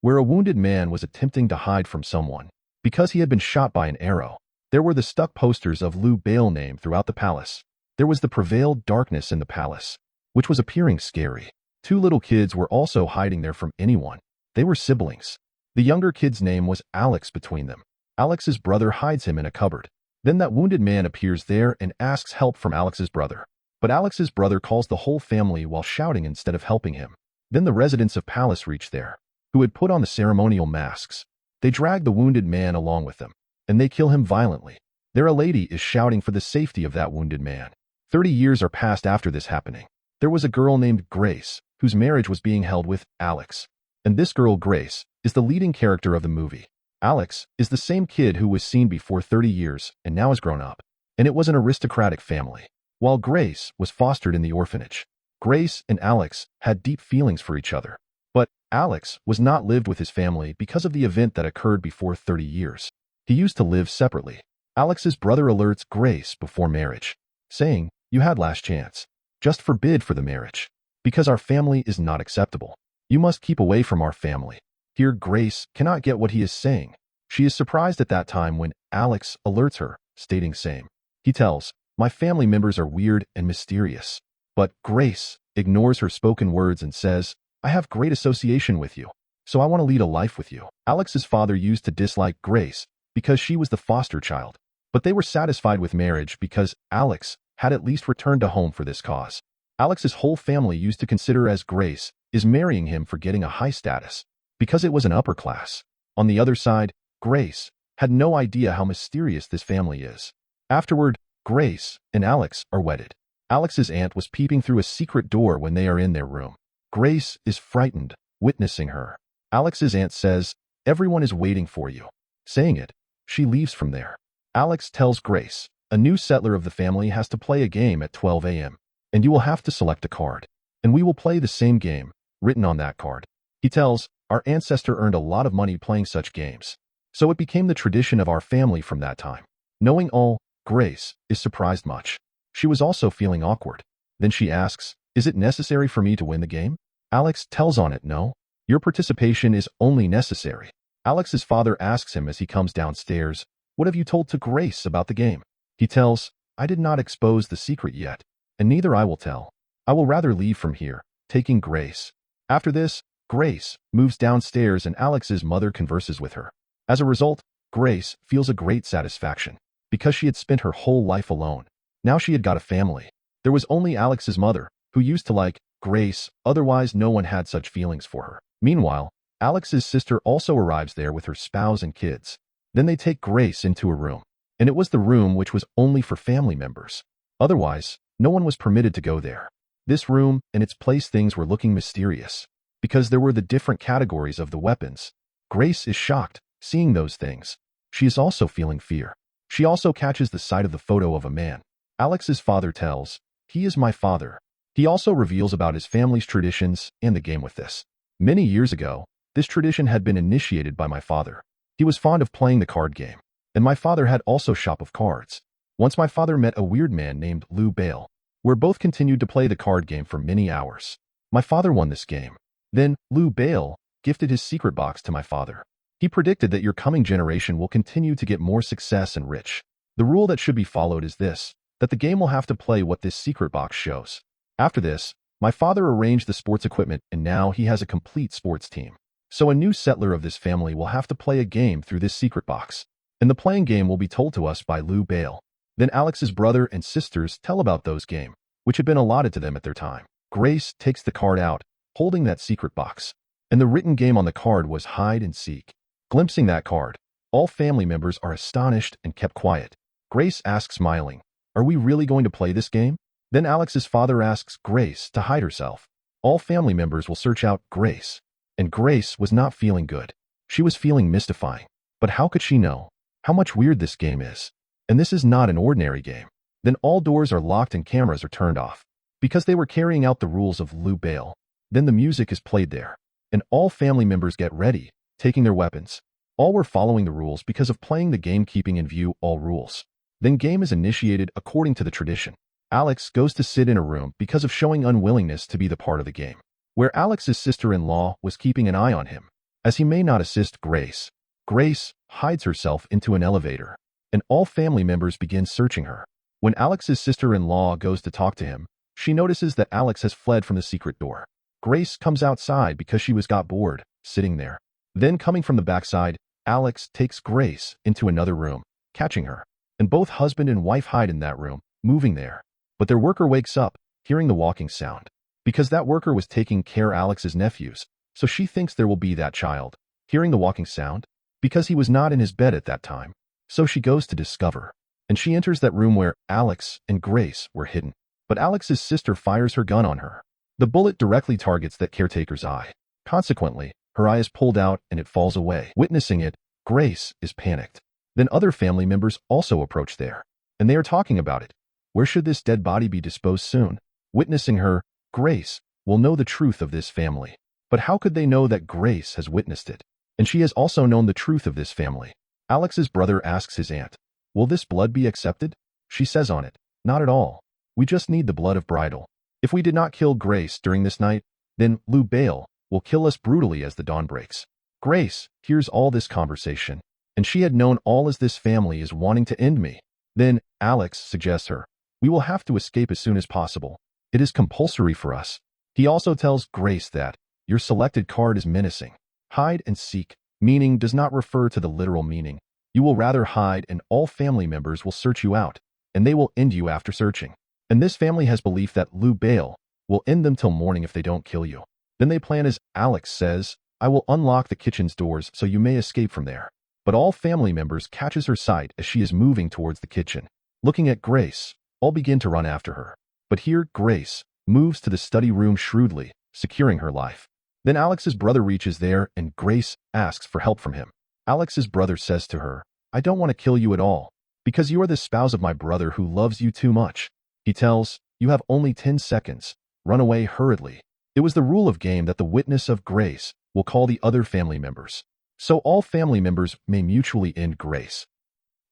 where a wounded man was attempting to hide from someone because he had been shot by an arrow. There were the stuck posters of Lou Bale name throughout the palace. There was the prevailed darkness in the palace, which was appearing scary. Two little kids were also hiding there from anyone. They were siblings. The younger kid's name was Alex between them. Alex's brother hides him in a cupboard. Then that wounded man appears there and asks help from Alex's brother. But Alex's brother calls the whole family while shouting instead of helping him. Then the residents of Palace reach there, who had put on the ceremonial masks. They drag the wounded man along with them, and they kill him violently. There a lady is shouting for the safety of that wounded man. 30 years are passed after this happening. There was a girl named Grace, whose marriage was being held with Alex. And this girl, Grace, is the leading character of the movie. Alex is the same kid who was seen before 30 years and now has grown up. And it was an aristocratic family, while Grace was fostered in the orphanage. Grace and Alex had deep feelings for each other. But Alex was not lived with his family because of the event that occurred before 30 years. He used to live separately. Alex's brother alerts Grace before marriage, saying, "You had last chance. Just forbid for the marriage. Because our family is not acceptable. You must keep away from our family." Here Grace cannot get what he is saying. She is surprised at that time when Alex alerts her, stating same. He tells, "My family members are weird and mysterious." But Grace ignores her spoken words and says, "I have great association with you, so I want to lead a life with you." Alex's father used to dislike Grace because she was the foster child, but they were satisfied with marriage because Alex had at least returned to home for this cause. Alex's whole family used to consider as Grace is marrying him for getting a high status, because it was an upper class. On the other side, Grace had no idea how mysterious this family is. Afterward, Grace and Alex are wedded. Alex's aunt was peeping through a secret door when they are in their room. Grace is frightened, witnessing her. Alex's aunt says, "Everyone is waiting for you." Saying it, she leaves from there. Alex tells Grace, "A new settler of the family has to play a game at 12 a.m., and you will have to select a card, and we will play the same game, written on that card." He tells, "Our ancestor earned a lot of money playing such games, so it became the tradition of our family from that time." Knowing all, Grace is surprised much. She was also feeling awkward. Then she asks, "Is it necessary for me to win the game?" Alex tells on it, "No. Your participation is only necessary." Alex's father asks him as he comes downstairs, "What have you told to Grace about the game?" He tells, "I did not expose the secret yet, and neither I will tell. I will rather leave from here, taking Grace." After this, Grace moves downstairs and Alex's mother converses with her. As a result, Grace feels a great satisfaction, because she had spent her whole life alone. Now she had got a family. There was only Alex's mother, who used to like Grace, otherwise no one had such feelings for her. Meanwhile, Alex's sister also arrives there with her spouse and kids. Then they take Grace into a room, and it was the room which was only for family members. Otherwise, no one was permitted to go there. This room and its place things were looking mysterious, because there were the different categories of the weapons. Grace is shocked, seeing those things. She is also feeling fear. She also catches the sight of the photo of a man. Alex's father tells, "He is my father." He also reveals about his family's traditions and the game with this. Many years ago, this tradition had been initiated by my father. He was fond of playing the card game, and my father had also shop of cards. Once my father met a weird man named Lou Bale, where both continued to play the card game for many hours. My father won this game. Then, Lou Bale gifted his secret box to my father. He predicted that your coming generation will continue to get more success and rich. The rule that should be followed is this, that the game will have to play what this secret box shows. After this, my father arranged the sports equipment and now he has a complete sports team. So a new settler of this family will have to play a game through this secret box. And the playing game will be told to us by Lou Bale. Then Alex's brother and sisters tell about those game, which had been allotted to them at their time. Grace takes the card out, holding that secret box. And the written game on the card was hide and seek. Glimpsing that card, all family members are astonished and kept quiet. Grace asks smiling, "Are we really going to play this game?" Then Alex's father asks Grace to hide herself. All family members will search out Grace. And Grace was not feeling good. She was feeling mystifying. But how could she know how much weird this game is? And this is not an ordinary game. Then all doors are locked and cameras are turned off, because they were carrying out the rules of Lou Bale. Then the music is played there, and all family members get ready, taking their weapons. All were following the rules because of playing the game, keeping in view all rules. Then game is initiated according to the tradition. Alex goes to sit in a room because of showing unwillingness to be the part of the game, where Alex's sister-in-law was keeping an eye on him. As he may not assist Grace, Grace hides herself into an elevator, and all family members begin searching her. When Alex's sister-in-law goes to talk to him, she notices that Alex has fled from the secret door. Grace comes outside because she got bored, sitting there. Then coming from the backside, Alex takes Grace into another room, catching her. And both husband and wife hide in that room, moving there. But their worker wakes up, hearing the walking sound. Because that worker was taking care of Alex's nephews, so she thinks there will be that child. Hearing the walking sound, because he was not in his bed at that time. So she goes to discover. And she enters that room where Alex and Grace were hidden. But Alex's sister fires her gun on her. The bullet directly targets that caretaker's eye. Consequently, her eye is pulled out and it falls away. Witnessing it, Grace is panicked. Then other family members also approach there. And they are talking about it. Where should this dead body be disposed soon? Witnessing her, Grace will know the truth of this family. But how could they know that Grace has witnessed it? And she has also known the truth of this family. Alex's brother asks his aunt, "Will this blood be accepted?" She says on it, "Not at all. We just need the blood of bridal. If we did not kill Grace during this night, then Lou Bale will kill us brutally as the dawn breaks." Grace hears all this conversation, and she had known all as this family is wanting to end me. Then Alex suggests her, "We will have to escape as soon as possible. It is compulsory for us." He also tells Grace that, "Your selected card is menacing. Hide and seek," meaning does not refer to the literal meaning. You will rather hide and all family members will search you out, and they will end you after searching. And this family has belief that Lou Bale will end them till morning if they don't kill you. Then they plan as Alex says, "I will unlock the kitchen's doors so you may escape from there." But all family members catches her sight as she is moving towards the kitchen. Looking at Grace, all begin to run after her. But here Grace moves to the study room shrewdly, securing her life. Then Alex's brother reaches there and Grace asks for help from him. Alex's brother says to her, "I don't want to kill you at all, because you are the spouse of my brother who loves you too much." He tells, "You have only 10 seconds. Run away hurriedly." It was the rule of game that the witness of Grace will call the other family members. So all family members may mutually end Grace.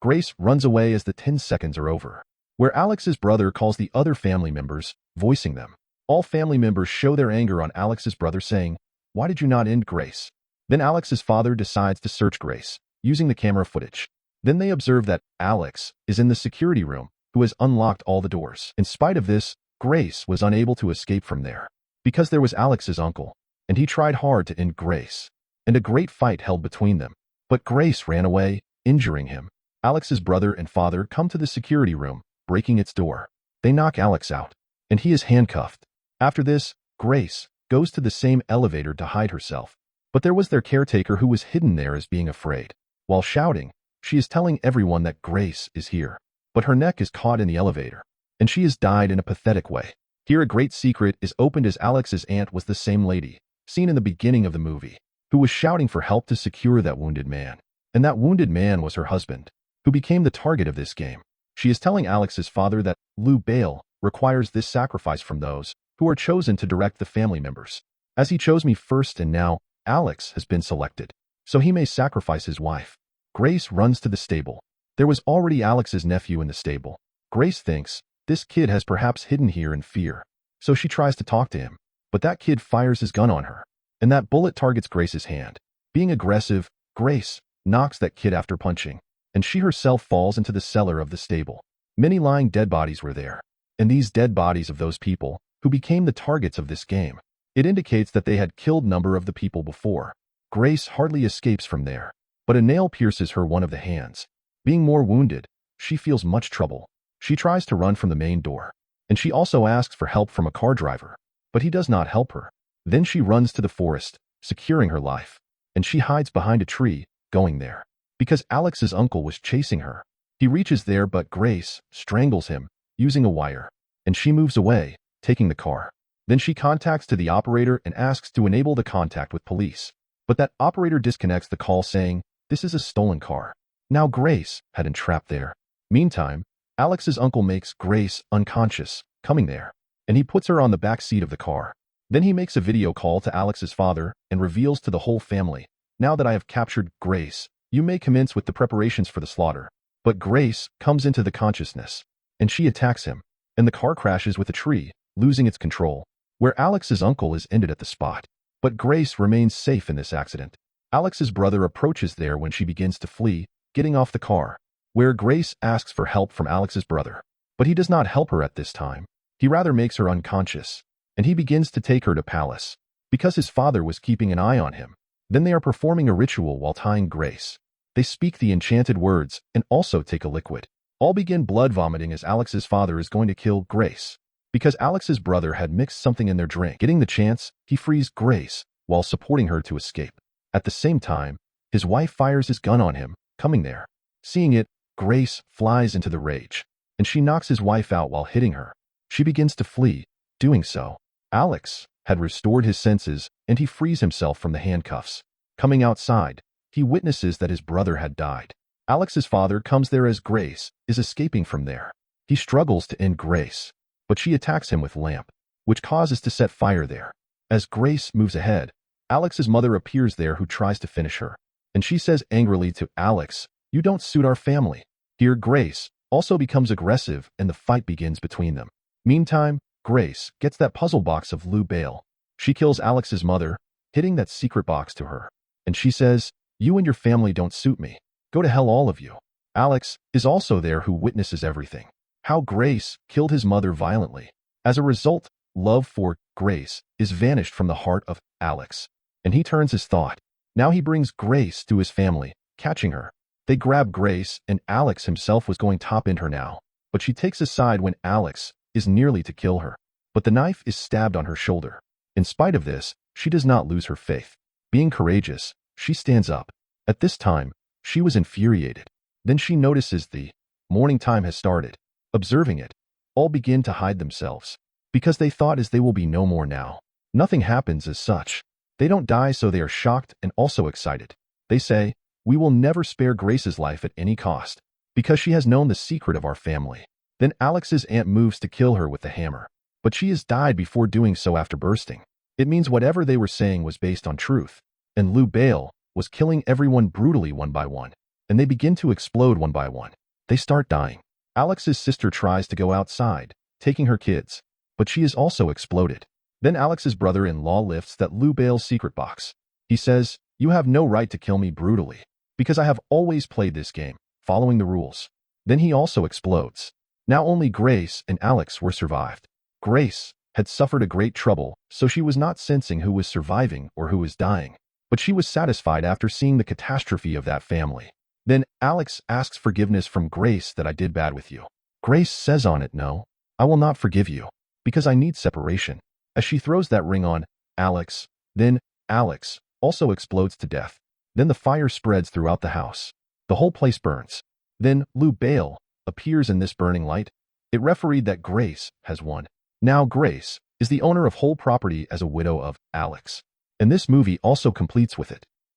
Grace runs away as the 10 seconds are over. Where Alex's brother calls the other family members, voicing them. All family members show their anger on Alex's brother saying, "Why did you not end Grace?" Then Alex's father decides to search Grace, using the camera footage. Then they observe that Alex is in the security room, who has unlocked all the doors. In spite of this, Grace was unable to escape from there. Because there was Alex's uncle, and he tried hard to end Grace. And a great fight held between them. But Grace ran away, injuring him. Alex's brother and father come to the security room, breaking its door. They knock Alex out, and he is handcuffed. After this, Grace goes to the same elevator to hide herself. But there was their caretaker who was hidden there as being afraid. While shouting, she is telling everyone that Grace is here. But her neck is caught in the elevator, and she has died in a pathetic way. Here a great secret is opened as Alex's aunt was the same lady, seen in the beginning of the movie, who was shouting for help to secure that wounded man. And that wounded man was her husband, who became the target of this game. She is telling Alex's father that Lou Bale requires this sacrifice from those who are chosen to direct the family members. As he chose me first and now, Alex has been selected, so he may sacrifice his wife. Grace runs to the stable. There was already Alex's nephew in the stable. Grace thinks, this kid has perhaps hidden here in fear, so she tries to talk to him. But that kid fires his gun on her, and that bullet targets Grace's hand. Being aggressive, Grace knocks that kid after punching, and she herself falls into the cellar of the stable. Many lying dead bodies were there, and these dead bodies of those people who became the targets of this game. It indicates that they had killed number of the people before. Grace hardly escapes from there, but a nail pierces her one of the hands. Being more wounded, she feels much trouble. She tries to run from the main door, and she also asks for help from a car driver, but he does not help her. Then she runs to the forest, securing her life, and she hides behind a tree, going there, because Alex's uncle was chasing her. He reaches there, but Grace strangles him, using a wire, and she moves away, taking the car. Then she contacts to the operator and asks to enable the contact with police. But that operator disconnects the call saying, this is a stolen car. Now Grace had entrapped there. Meantime, Alex's uncle makes Grace unconscious, coming there, and he puts her on the back seat of the car. Then he makes a video call to Alex's father and reveals to the whole family, now that I have captured Grace, you may commence with the preparations for the slaughter. But Grace comes into the consciousness, and she attacks him, and the car crashes with a tree, losing its control, where Alex's uncle is ended at the spot. But Grace remains safe in this accident. Alex's brother approaches there when she begins to flee, getting off the car, where Grace asks for help from Alex's brother. But he does not help her at this time. He rather makes her unconscious, and he begins to take her to Palace, because his father was keeping an eye on him. Then they are performing a ritual while tying Grace. They speak the enchanted words and also take a liquid. All begin blood vomiting as Alex's father is going to kill Grace, because Alex's brother had mixed something in their drink. Getting the chance, he frees Grace while supporting her to escape. At the same time, his wife fires his gun on him, coming there. Seeing it, Grace flies into the rage, and she knocks his wife out while hitting her. She begins to flee. Doing so, Alex had restored his senses, and he frees himself from the handcuffs. Coming outside, he witnesses that his brother had died. Alex's father comes there as Grace is escaping from there. He struggles to end Grace, but she attacks him with lamp, which causes to set fire there. As Grace moves ahead, Alex's mother appears there who tries to finish her, and she says angrily to Alex, "You don't suit our family." Here Grace also becomes aggressive and the fight begins between them. Meantime, Grace gets that puzzle box of Lou Bale. She kills Alex's mother, hitting that secret box to her, and she says, "You and your family don't suit me. Go to hell, all of you." Alex is also there who witnesses everything. How Grace killed his mother violently. As a result, love for Grace is vanished from the heart of Alex, and he turns his thought. Now he brings Grace to his family, catching her. They grab Grace, and Alex himself was going top-end her now, but she takes a side when Alex is nearly to kill her. But the knife is stabbed on her shoulder. In spite of this, she does not lose her faith. Being courageous, she stands up. At this time, she was infuriated. Then she notices the morning time has started. Observing it, all begin to hide themselves, because they thought as they will be no more now. Nothing happens as such. They don't die, so they are shocked and also excited. They say, "We will never spare Grace's life at any cost, because she has known the secret of our family." Then Alex's aunt moves to kill her with the hammer, but she has died before doing so after bursting. It means whatever they were saying was based on truth, and Lou Bale was killing everyone brutally one by one, and they begin to explode one by one. They start dying. Alex's sister tries to go outside, taking her kids, but she is also exploded. Then Alex's brother-in-law lifts that Lou Bale's secret box. He says, "You have no right to kill me brutally, because I have always played this game, following the rules." Then he also explodes. Now only Grace and Alex were survived. Grace had suffered a great trouble, so she was not sensing who was surviving or who was dying, but she was satisfied after seeing the catastrophe of that family. Then Alex asks forgiveness from Grace that I did bad with you. Grace says on it, "No, I will not forgive you, because I need separation," as she throws that ring on Alex. Then Alex also explodes to death. Then the fire spreads throughout the house. The whole place burns. Then Lou Bale appears in this burning light. It refereed that Grace has won. Now Grace is the owner of whole property as a widow of Alex. And this movie also completes with it.